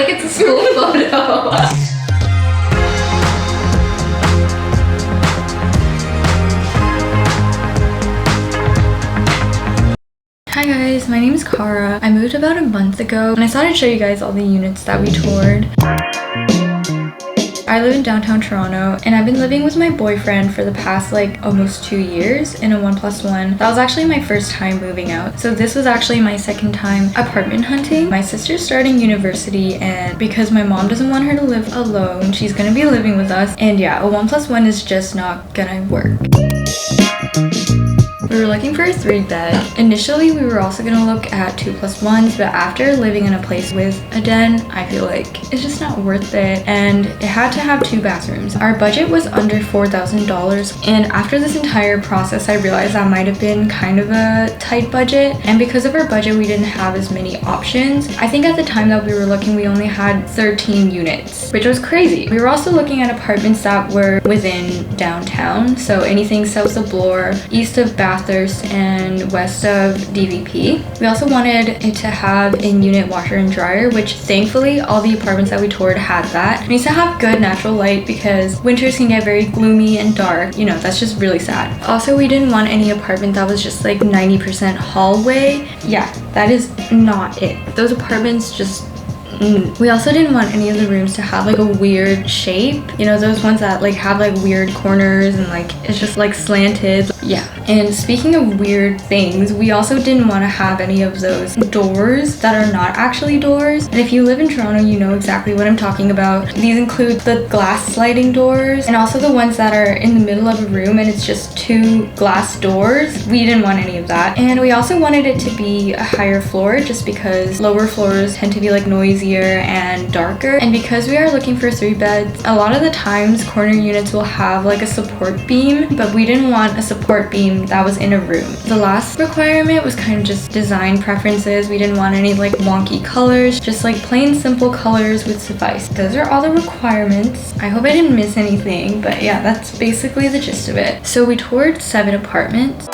like it's a school photo. Hi guys, my name is Kara. I moved about a month ago and I thought I'd show you guys all the units that we toured. I live in downtown Toronto and I've been living with my boyfriend for the past like almost 2 years in a 1+1. That was actually my first time moving out. So this was actually my second time apartment hunting. My sister's starting university and because my mom doesn't want her to live alone, she's gonna be living with us. And yeah, a 1+1 is just not gonna work. We were looking for a 3-bed. Initially, we were also gonna look at 2+1s, but after living in a place with a den, I feel like it's just not worth it. And it had to have 2 bathrooms. Our budget was under $4,000. And after this entire process, I realized that might have been kind of a tight budget. And because of our budget, we didn't have as many options. I think at the time that we were looking, we only had 13 units, which was crazy. We were also looking at apartments that were within downtown. So anything south of Bloor, east of Bathurst, and west of DVP. We also wanted it to have in-unit washer and dryer, which thankfully all the apartments that we toured had that. It needs to have good natural light because winters can get very gloomy and dark. You know, that's just really sad. Also, we didn't want any apartment that was just like 90% hallway. Yeah, that is not it. Those apartments just we also didn't want any of the rooms to have like a weird shape. You know, those ones that like have like weird corners and like it's just like slanted. Yeah. And speaking of weird things, we also didn't want to have any of those doors that are not actually doors. And if you live in Toronto, you know exactly what I'm talking about. These include the glass sliding doors and also the ones that are in the middle of a room and it's just 2 glass doors. We didn't want any of that. And we also wanted it to be a higher floor just because lower floors tend to be like noisy and darker. And because we are looking for 3 beds, a lot of the times corner units will have like a support beam, but we didn't want a support beam that was in a room. The last requirement was kind of just design preferences. We didn't want any like wonky colors, just like plain simple colors would suffice. Those are all the requirements. I hope I didn't miss anything, but yeah, that's basically the gist of it. So we toured 7 apartments.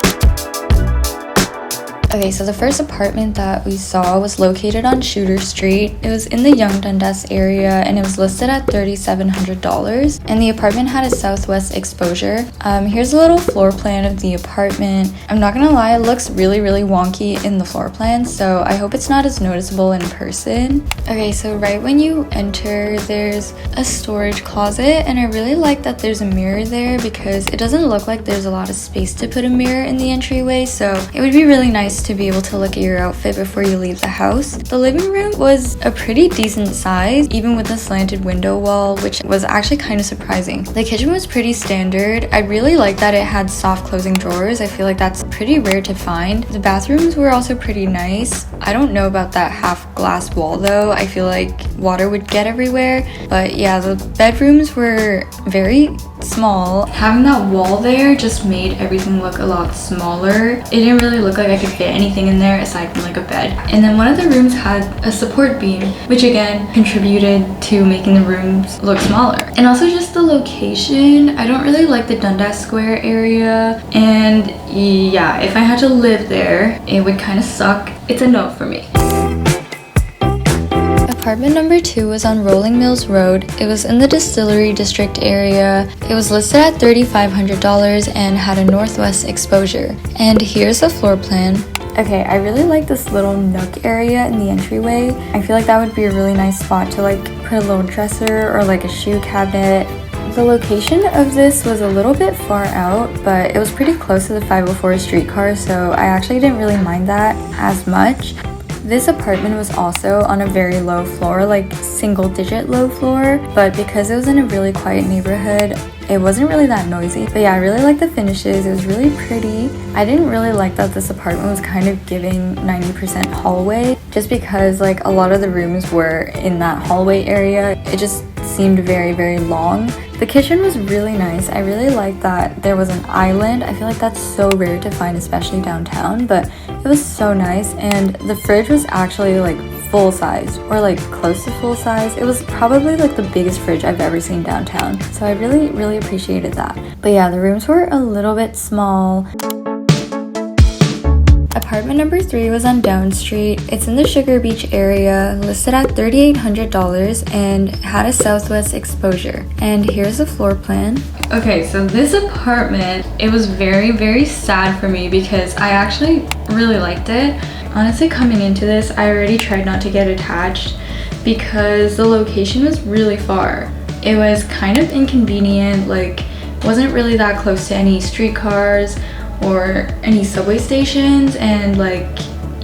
Okay, so the first apartment that we saw was located on Shooter Street. It was in the Yonge Dundas area and it was listed at $3,700 and the apartment had a southwest exposure. Here's a little floor plan of the apartment. I'm not gonna lie, it looks really wonky in the floor plan, so I hope it's not as noticeable in person. Okay, so right when you enter, there's a storage closet and I really like that there's a mirror there because it doesn't look like there's a lot of space to put a mirror in the entryway, so it would be really nice to be able to look at your outfit before you leave the house. The living room was a pretty decent size, even with the slanted window wall, which was actually kind of surprising. The kitchen was pretty standard. I really like that it had soft closing drawers. I feel like that's pretty rare to find. The bathrooms were also pretty nice. I don't know about that half glass wall though. I feel like water would get everywhere. But yeah, the bedrooms were very small. Having that wall there just made everything look a lot smaller. It didn't really look like I could fit anything in there aside from like a bed. And then one of the rooms had a support beam, which again contributed to making the rooms look smaller. And also just the location. I don't really like the Dundas Square area. And yeah, if I had to live there, it would kind of suck. It's a no for me. Apartment number 2 was on Rolling Mills Road. It was in the Distillery District area. It was listed at $3,500 and had a northwest exposure. And here's the floor plan. Okay, I really like this little nook area in the entryway. I feel like that would be a really nice spot to like put a little dresser or like a shoe cabinet. The location of this was a little bit far out, but it was pretty close to the 504 streetcar, so I actually didn't really mind that as much. This apartment was also on a very low floor, like single-digit low floor, but because it was in a really quiet neighborhood, it wasn't really that noisy. But yeah, I really liked the finishes. It was really pretty. I didn't really like that this apartment was kind of giving 90% hallway, just because like a lot of the rooms were in that hallway area. It just seemed very long. The kitchen was really nice. I really liked that there was an island. I feel like that's so rare to find, especially downtown, but it was so nice. And the fridge was actually like full size, or like close to full size. It was probably like the biggest fridge I've ever seen downtown. So I really appreciated that. But yeah, the rooms were a little bit small. Apartment number 3 was on Down Street. It's in the Sugar Beach area, listed at $3,800 and had a southwest exposure. And here's the floor plan. Okay, so this apartment, it was very, very sad for me because I actually really liked it. Honestly, coming into this, I already tried not to get attached because the location was really far. It was kind of inconvenient, like wasn't really that close to any streetcars or any subway stations, and like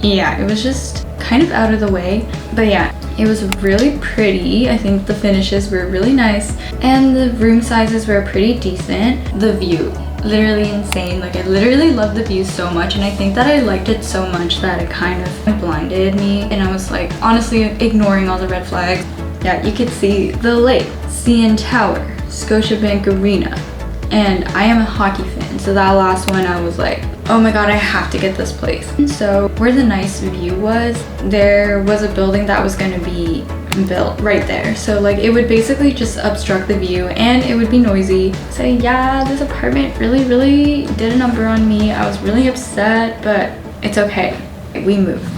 yeah, it was just kind of out of the way. But yeah, it was really pretty. I think the finishes were really nice and the room sizes were pretty decent. The view, literally insane. Like I literally loved the view so much, and I think that I liked it so much that it kind of blinded me, and I was like honestly ignoring all the red flags. Yeah, you could see the lake, CN Tower, Scotiabank Arena, and I am a hockey fan, so that last one I was like, oh my god, I have to get this place. And so where the nice view was, there was a building that was going to be built right there, so like it would basically just obstruct the view and it would be noisy. So yeah, this apartment really did a number on me. I was really upset, but it's okay, we moved.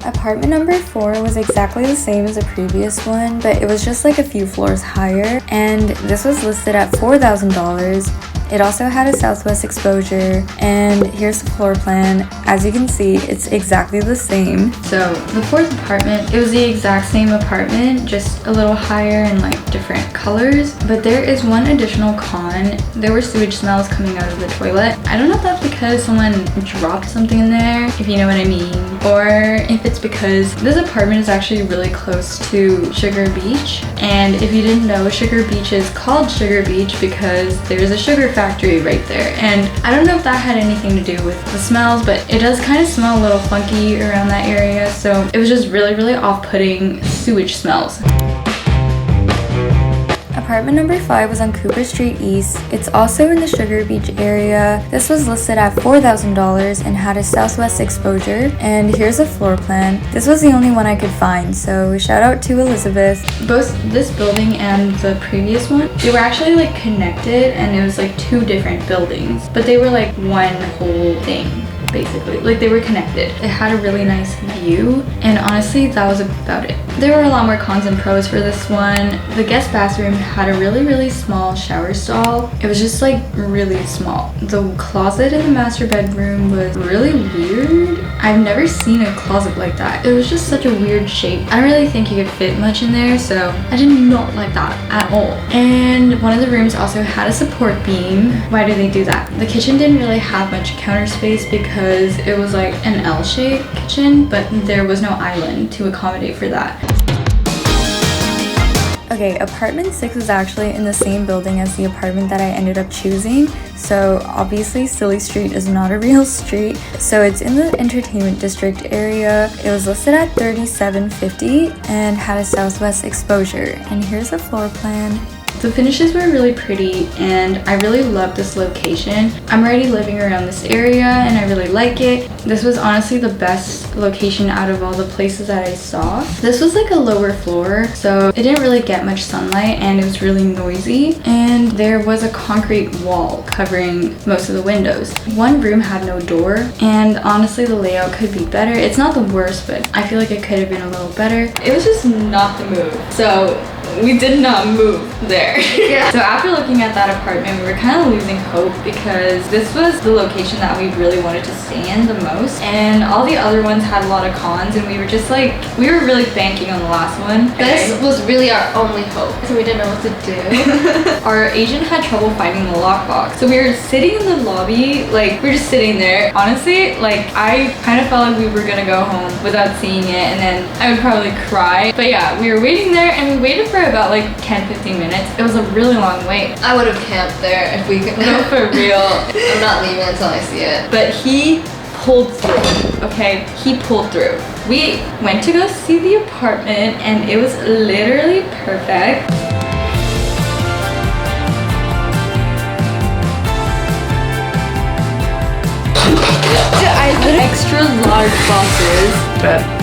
Apartment number 4 was exactly the same as the previous one, but it was just like a few floors higher, and this was listed at $4,000. It also had a southwest exposure, and here's the floor plan. As you can see, it's exactly the same. So the 4th apartment, it was the exact same apartment, just a little higher and like different colors. But there is one additional con. There were sewage smells coming out of the toilet. I don't know if that's because someone dropped something in there, if you know what I mean, or if it's because this apartment is actually really close to Sugar Beach. And if you didn't know, Sugar Beach is called Sugar Beach because there's a sugar factory right there, and I don't know if that had anything to do with the smells, but it does kind of smell a little funky around that area, so it was just really off-putting sewage smells. Apartment number 5 was on Cooper Street East. It's also in the Sugar Beach area. This was listed at $4,000 and had a southwest exposure. And here's a floor plan. This was the only one I could find, so shout out to Elizabeth. Both this building and the previous one, they were actually like connected, and it was like 2 different buildings, but they were like one whole thing. Basically, like they were connected. It had a really nice view, and honestly that was about it. There were a lot more cons and pros for this one. The guest bathroom had a really small shower stall. It was just like really small. The closet in the master bedroom was really weird. I've never seen a closet like that. It was just such a weird shape. I don't really think you could fit much in there, so I did not like that at all. And one of the rooms also had a support beam. Why do they do that? The kitchen didn't really have much counter space because it was like an L-shaped kitchen, but there was no island to accommodate for that. Okay, apartment 6 was actually in the same building as the apartment that I ended up choosing. So obviously Silly Street is not a real street. So it's in the entertainment district area. It was listed at $3,750 and had a southwest exposure. And here's a floor plan. The finishes were really pretty, and I really love this location. I'm already living around this area and I really like it. This was honestly the best location out of all the places that I saw. This was like a lower floor, so it didn't really get much sunlight and it was really noisy, and there was a concrete wall covering most of the windows. One room had no door, and honestly the layout could be better. It's not the worst, but I feel like it could have been a little better. It was just not the move, so we did not move there. Yeah. So after looking at that apartment, we were kind of losing hope because this was the location that we really wanted to stay in the most, and all the other ones had a lot of cons, and we were just like, we were really banking on the last one. This was really our only hope, so we didn't know what to do. Our agent had trouble finding the lockbox, so we were sitting in the lobby, like we were just sitting there. Honestly, like I kind of felt like we were gonna go home without seeing it, and then I would probably cry. But yeah, we were waiting there, and we waited for about like 10-15 minutes. It was a really long wait. I would have camped there if we could. No, for real. I'm not leaving until I see it. But he pulled through, okay? He pulled through. We went to go see the apartment, and it was literally perfect. I put extra large boxes, but